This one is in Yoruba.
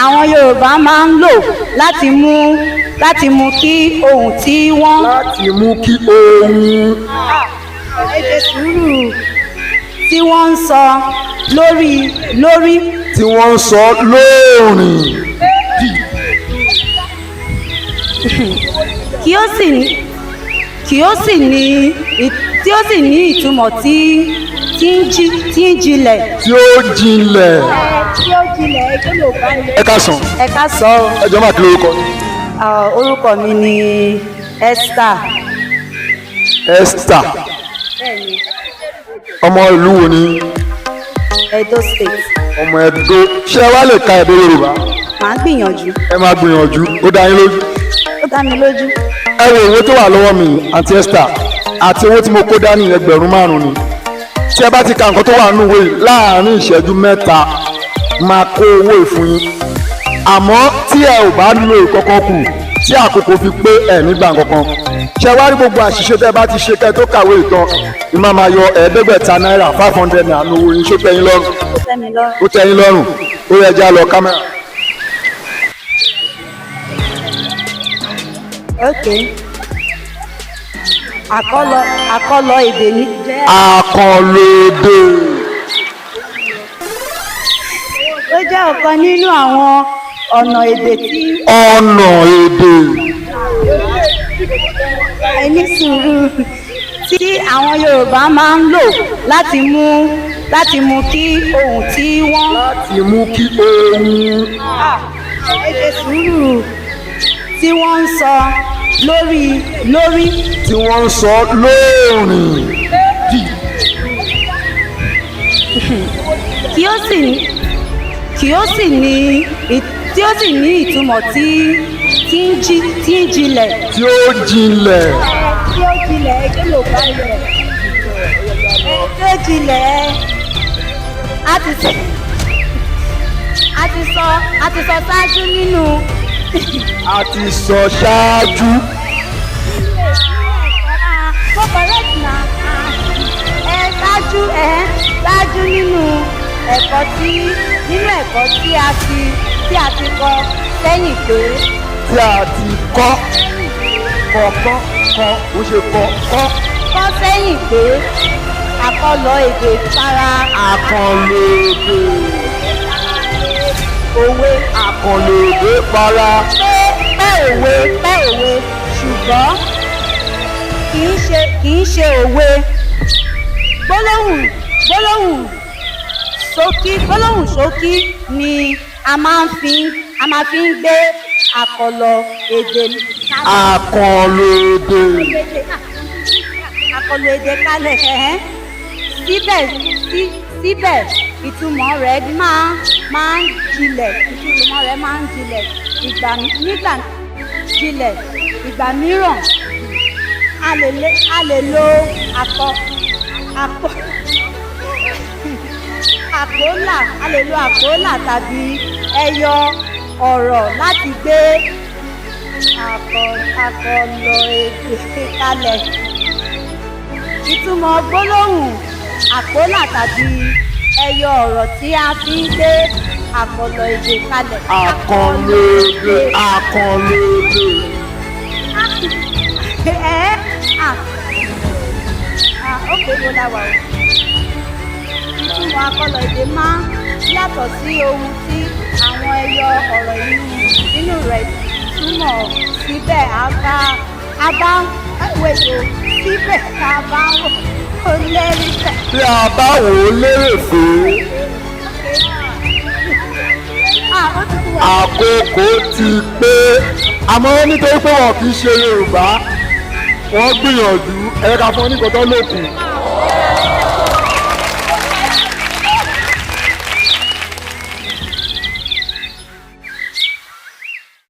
àwọn Yorùbá máa ń lò láti mú kí ohun tí wọ́n. láti mú kí ohun. èdè sùúrù tí wọ́n ń sọ lórí. tí wọ́n ń sọ lóòrìn. kí ó sì ní ìtumọ̀ tí ń jinlẹ̀. tí ó jinlẹ̀. ẹ ká sàn. ẹ ká sọ ọ́. ẹ jọ máa kí lórúkọ. orúkọ mi ni Esther. Esther. ọmọ ìlú wo ni. Edo State. ọmọ Edo. ṣé ẹ wá lè ka èdè Yorùbá. màá gbìyànjú. ẹ máa gbìyànjú ó dá yín lójú. ó dá mi lójú. ẹ wo owó tó wà lọ́wọ́ mi àǹtí Esther àti owó tí mo kó dání 5,000 ni. tí ẹ bá ti ka nǹkan tó wà nínú ìwé yìí láàárín ìṣẹ́jú 3 máa kó owó ìfún yín. àmọ́ tí ẹ ò bá lo ìkọ̀kan kù tí àkókò fi pé ẹ̀ nígbà kankan. ṣé wá rí gbogbo àṣìṣe tẹ́ bá ti ṣe kẹ́ tó kàwé ìtàn ni máa yọ náírà 500 naira ní owó yín. ṣó tẹ́ yín lọ́rùn? ó tẹ́ yín lọ́rùn. ó yẹ já lọ kámẹ́rà. Okay. Àkọlọ èdè ní jẹ́. Àkọlọ èdè. Ó jẹ́ ọ̀kan nínú àwọn ọ̀nà èdè tí. ọ̀nà èdè. ẹni sùúrù tí àwọn Yorùbá máa ń lò láti mú kí ohun tí wọ́n. láti mú kí ohun. èdè sùúrù tí wọ́n ń sọ lórí. tí wọ́n ń sọ lóòrìn. kí ó sì ní ìtumọ̀ tí ń jinlẹ̀. tí ó jinlẹ̀. ẹgbẹ́ ló bá yẹ. tí ó jinlẹ̀ a ti sọ ṣáájú nínú. a ti sọ ṣáájú. correct na ṣáájú nínú ẹ̀kọ́ tí a ti kọ́ sẹ́yìn pé. tí a ti kọ́ kọ̀ọ̀kan kan ó ṣe kọ́ sẹ́yìn pé àkọlọ èdè para. àkọlọ èdè. òwe. àkọlọ èdè para. pẹ́ òwe ṣùgbọ́n kì í ṣe òwe. gbólóhùn ṣókí ni a máa fi ń gbé àkọlọ èdè. àkọlọ èdè. àkọlọ èdè kalẹ̀ síbẹ̀ ìtumọ̀ rẹ̀ máa ń jinlẹ̀. ìgbà mìíràn a lè lo àpólà tàbí ẹyọ ọ̀rọ̀ láti gbé àkọlọ èdè kalẹ̀. ìtumọ̀ gbólóhùn àpólà tàbí ẹyọ ọ̀rọ̀ tí a fi ń gbé àkọlọ èdè kalẹ̀. àkọlọ èdè. àkọlọ èdè. ókè ló dáwà o. ìtumọ̀ àkọlọ èdè máa ń yàtọ̀ sí ohun tí àwọn ẹyọ ọ̀rọ̀ inú rẹ̀ túmọ̀. síbẹ̀ a bá síbẹ̀ tá a bá wò ó lérí fẹ́. tí a bá wò ó lérè fún. àkókò ti pé àmọ́ nítorí pé wọn kì í ṣe Yorùbá wọ́n gbìyànjú ẹ̀ka fún oníkọ̀tọ́ lókun.